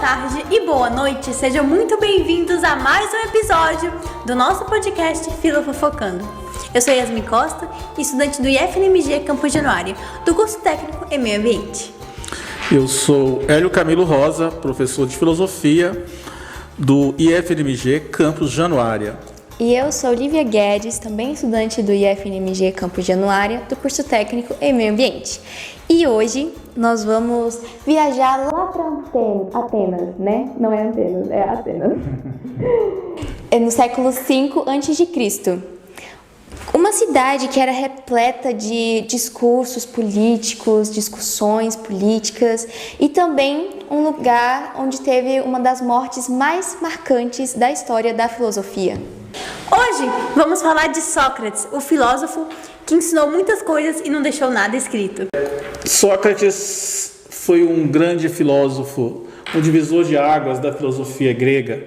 tarde e boa noite. Sejam muito bem-vindos a mais um episódio do nosso podcast Filofofocando. Eu sou Yasmin Costa, estudante do IFNMG Campo Januário, do curso técnico em meio ambiente. Eu sou Hélio Camilo Rosa, professor de filosofia do IFNMG Campus Januária. E eu sou Lívia Guedes, também estudante do IFNMG Campus Januária, do curso técnico em meio ambiente. E hoje nós vamos viajar lá para Atenas, né? Não é Atenas, é Atenas. É no século V a.C. Uma cidade que era repleta de discursos políticos, discussões políticas e também um lugar onde teve uma das mortes mais marcantes da história da filosofia. Hoje vamos falar de Sócrates, o filósofo que ensinou muitas coisas e não deixou nada escrito. Sócrates foi um grande filósofo, um divisor de águas da filosofia grega.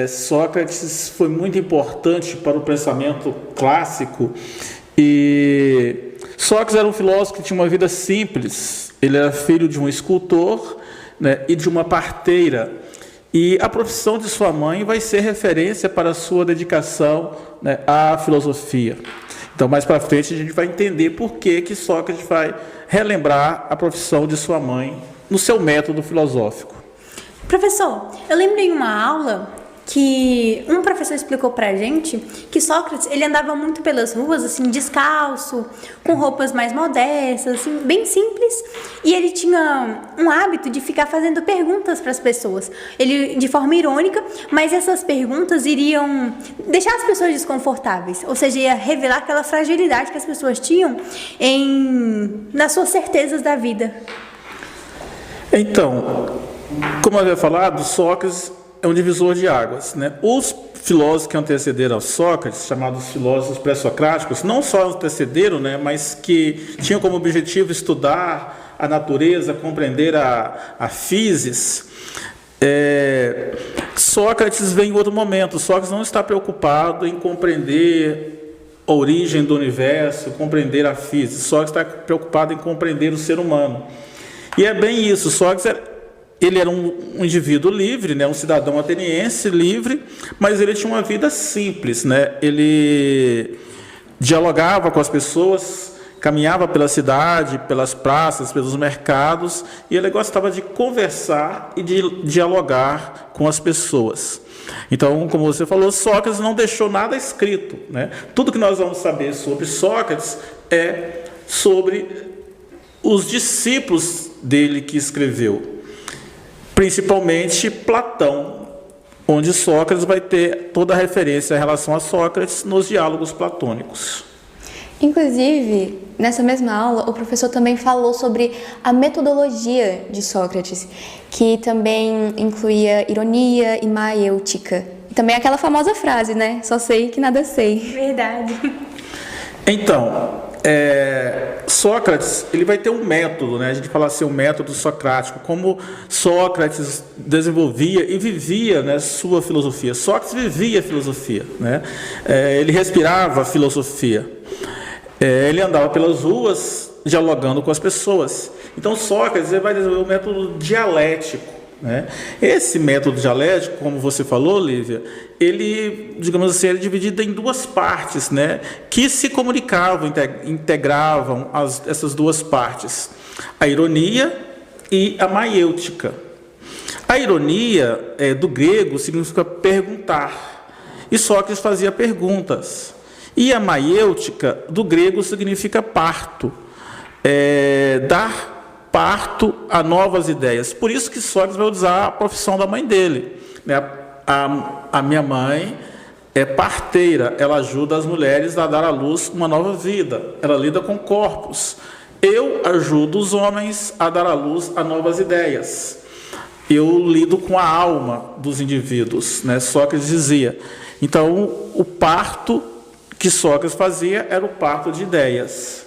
Sócrates foi muito importante para o pensamento clássico e Sócrates era um filósofo que tinha uma vida simples. Ele era filho de um escultor, né, e de uma parteira. E a profissão de sua mãe vai ser referência para a sua dedicação, né, à filosofia. Então, mais para frente, a gente vai entender por que Sócrates vai relembrar a profissão de sua mãe no seu método filosófico. Professor, eu lembro em uma aula que um professor explicou pra gente que Sócrates, ele andava muito pelas ruas, assim, descalço, com roupas mais modestas, assim, bem simples, e ele tinha um hábito de ficar fazendo perguntas para as pessoas, ele de forma irônica, mas essas perguntas iriam deixar as pessoas desconfortáveis, ou seja, ia revelar aquela fragilidade que as pessoas tinham nas suas certezas da vida. Então, como eu havia falado, Sócrates é um divisor de águas, né? Os filósofos que antecederam a Sócrates, chamados filósofos pré-socráticos, não só antecederam, né, mas que tinham como objetivo estudar a natureza, compreender a physis. Sócrates vem em outro momento. Sócrates não está preocupado em compreender a origem do universo, compreender a physis. Sócrates está preocupado em compreender o ser humano. E é bem isso. Sócrates ele era um indivíduo livre, né, um cidadão ateniense livre, mas ele tinha uma vida simples, né? Ele dialogava com as pessoas, caminhava pela cidade, pelas praças, pelos mercados, e ele gostava de conversar e de dialogar com as pessoas. Então, como você falou, Sócrates não deixou nada escrito, né? Tudo que nós vamos saber sobre Sócrates é sobre os discípulos dele que escreveu. Principalmente Platão, onde Sócrates vai ter toda a referência em relação a Sócrates nos diálogos platônicos. Inclusive, nessa mesma aula, o professor também falou sobre a metodologia de Sócrates, que também incluía ironia e maêutica. E também aquela famosa frase, né? Só sei que nada sei. Verdade. Então, Sócrates, ele vai ter um método, né? A gente fala assim, um método socrático, como Sócrates desenvolvia e vivia, né, sua filosofia. Sócrates vivia a filosofia, né? Ele respirava a filosofia. Ele andava pelas ruas dialogando com as pessoas. Então, Sócrates ele vai desenvolver um método dialético, né? Esse método dialético, como você falou, Lívia, ele, digamos assim, era dividido em duas partes, né, que se comunicavam, integravam essas duas partes, a ironia e a maiêutica. A ironia, do grego, significa perguntar, e Sócrates fazia perguntas. E a maiêutica, do grego, significa parto, dar parto a novas ideias. Por isso que Sócrates vai usar a profissão da mãe dele, né? A minha mãe é parteira, ela ajuda as mulheres a dar à luz uma nova vida, ela lida com corpos. Eu ajudo os homens a dar à luz a novas ideias. Eu lido com a alma dos indivíduos, né? Sócrates dizia. Então, o parto que Sócrates fazia era o parto de ideias.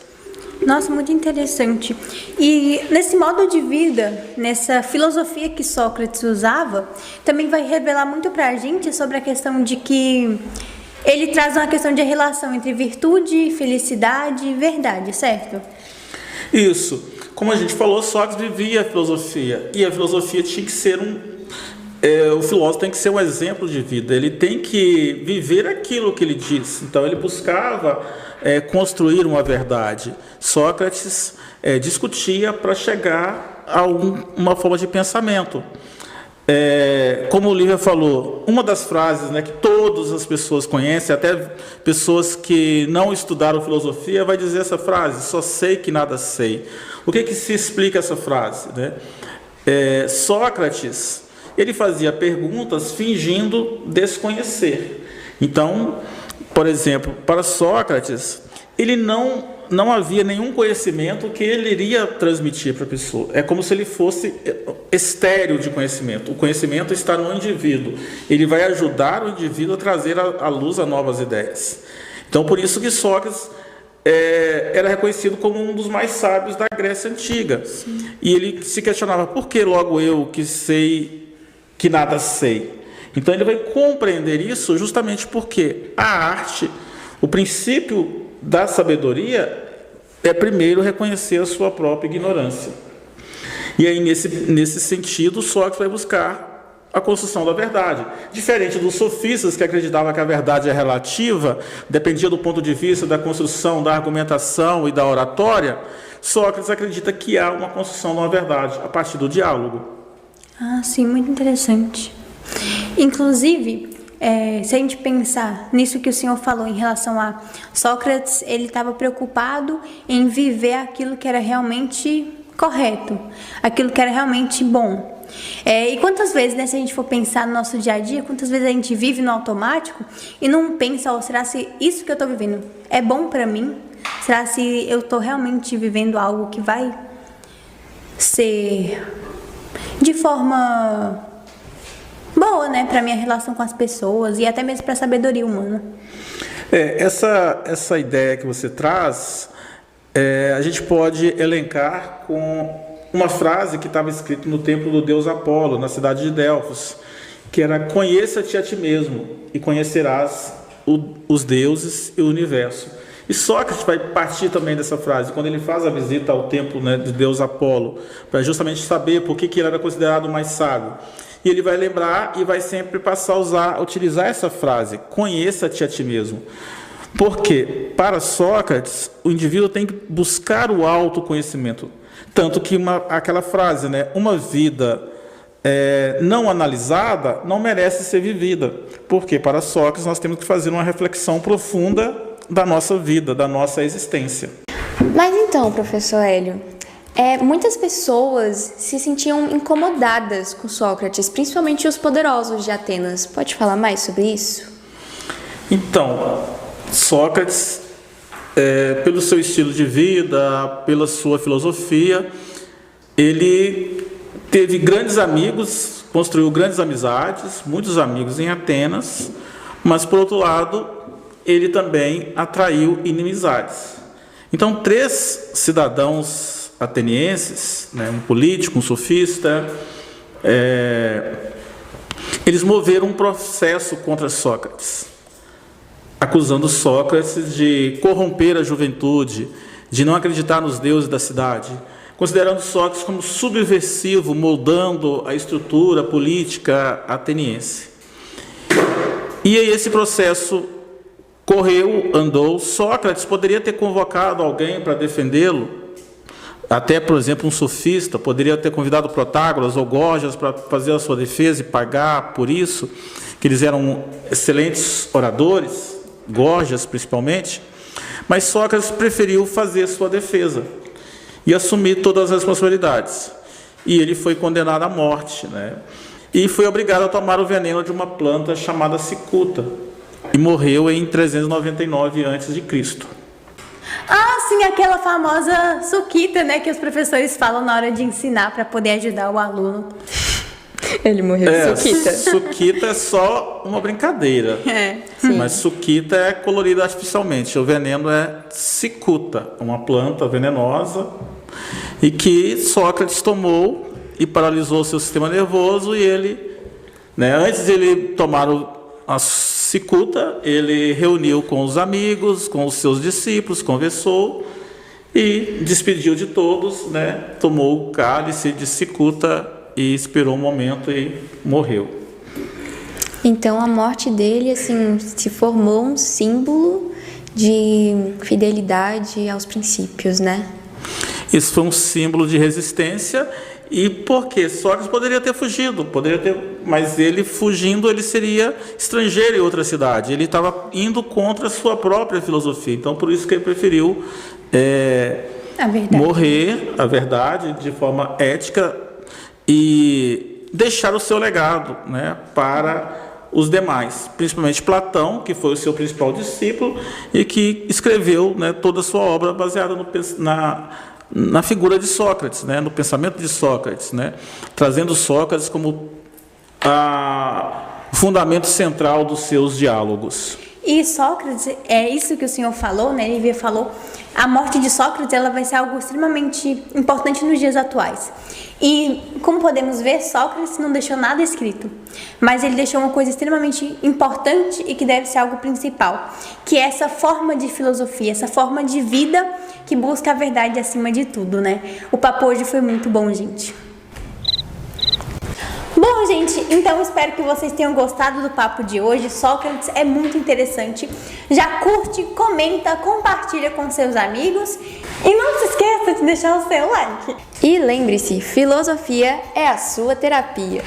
Nossa, muito interessante. E nesse modo de vida, nessa filosofia que Sócrates usava, também vai revelar muito para a gente sobre a questão de que ele traz uma questão de relação entre virtude, felicidade e verdade, certo? Isso. como a gente falou, Sócrates vivia a filosofia, e a filosofia tinha que ser o filósofo tem que ser um exemplo de vida, ele tem que viver aquilo que ele disse. Então ele buscava construir uma verdade. Sócrates discutia para chegar a uma forma de pensamento. Como o Lívia falou, uma das frases, né, que todas as pessoas conhecem, até pessoas que não estudaram filosofia, vai dizer essa frase: só sei que nada sei. O que se explica essa frase, né? Sócrates, ele fazia perguntas fingindo desconhecer. Então, por exemplo, para Sócrates, ele não havia nenhum conhecimento que ele iria transmitir para a pessoa. É como se ele fosse estéril de conhecimento. O conhecimento está no indivíduo. Ele vai ajudar o indivíduo a trazer à luz a novas ideias. Então, por isso que Sócrates era reconhecido como um dos mais sábios da Grécia Antiga. Sim. E ele se questionava: por que logo eu que sei que nada sei? Então ele vai compreender isso justamente porque a arte, o princípio da sabedoria é primeiro reconhecer a sua própria ignorância. E aí nesse sentido Sócrates vai buscar a construção da verdade. Diferente dos sofistas que acreditavam que a verdade é relativa, dependia do ponto de vista da construção, da argumentação e da oratória, Sócrates acredita que há uma construção de uma verdade a partir do diálogo. Ah, sim, muito interessante. Inclusive, se a gente pensar nisso que o senhor falou em relação a Sócrates, ele estava preocupado em viver aquilo que era realmente correto, aquilo que era realmente bom. E quantas vezes, né, se a gente for pensar no nosso dia a dia, quantas vezes a gente vive no automático e não pensa: será se isso que eu estou vivendo é bom para mim? Será se eu estou realmente vivendo algo que vai ser de forma boa, né, para minha relação com as pessoas e até mesmo para a sabedoria humana? Essa ideia que você traz, a gente pode elencar com uma frase que estava escrita no templo do deus Apolo, na cidade de Delfos, que era: conheça-te a ti mesmo e conhecerás os deuses e o universo. E Sócrates vai partir também dessa frase, quando ele faz a visita ao templo, né, do deus Apolo, para justamente saber por que ele era considerado o mais sábio. E ele vai lembrar e vai sempre passar a utilizar essa frase: conheça-te a ti mesmo. Porque, para Sócrates, o indivíduo tem que buscar o autoconhecimento. Tanto que aquela frase, né, uma vida não analisada não merece ser vivida. Porque, para Sócrates, nós temos que fazer uma reflexão profunda da nossa vida, da nossa existência. Mas então, professor Hélio, muitas pessoas se sentiam incomodadas com Sócrates, principalmente os poderosos de Atenas. Pode falar mais sobre isso? Então, Sócrates, pelo seu estilo de vida, pela sua filosofia, ele teve grandes amigos, construiu grandes amizades, muitos amigos em Atenas, mas, por outro lado, ele também atraiu inimizades. Então, 3 cidadãos atenienses, né, um político, um sofista, eles moveram um processo contra Sócrates, acusando Sócrates de corromper a juventude, de não acreditar nos deuses da cidade, considerando Sócrates como subversivo, moldando a estrutura política ateniense. E aí esse processo andou. Sócrates poderia ter convocado alguém para defendê-lo, até, por exemplo, um sofista, poderia ter convidado Protágoras ou Gorgias para fazer a sua defesa e pagar por isso, que eles eram excelentes oradores, Gorgias principalmente, mas Sócrates preferiu fazer sua defesa e assumir todas as responsabilidades. E ele foi condenado à morte, né? E foi obrigado a tomar o veneno de uma planta chamada cicuta, e morreu em 399 a.C. Ah, sim, aquela famosa suquita, né, que os professores falam na hora de ensinar para poder ajudar o aluno. Ele morreu de suquita. Suquita é só uma brincadeira. Mas suquita é colorida artificialmente. O veneno é cicuta, uma planta venenosa, e que Sócrates tomou e paralisou o seu sistema nervoso. E ele, né, antes de ele tomar a cicuta, ele reuniu com os amigos, com os seus discípulos, conversou e despediu de todos, né? Tomou o cálice de cicuta e esperou um momento e morreu. Então a morte dele, assim, se formou um símbolo de fidelidade aos princípios, né? Isso foi um símbolo de resistência. E por quê? Sócrates poderia ter fugido, mas ele fugindo, ele seria estrangeiro em outra cidade. Ele estava indo contra a sua própria filosofia. Então, por isso que ele preferiu morrer, a verdade, de forma ética e deixar o seu legado, né, para os demais, principalmente Platão, que foi o seu principal discípulo e que escreveu, né, toda a sua obra baseada na figura de Sócrates, né, no pensamento de Sócrates, né, trazendo Sócrates como o fundamento central dos seus diálogos. E Sócrates, é isso que o senhor falou, né? Lívia falou, a morte de Sócrates ela vai ser algo extremamente importante nos dias atuais. E como podemos ver, Sócrates não deixou nada escrito, mas ele deixou uma coisa extremamente importante e que deve ser algo principal, que é essa forma de filosofia, essa forma de vida que busca a verdade acima de tudo, né? O papo hoje foi muito bom, gente. Bom, gente, então espero que vocês tenham gostado do papo de hoje. Sócrates é muito interessante. Já curte, comenta, compartilha com seus amigos e não se esqueça de deixar o seu like. E lembre-se, filosofia é a sua terapia.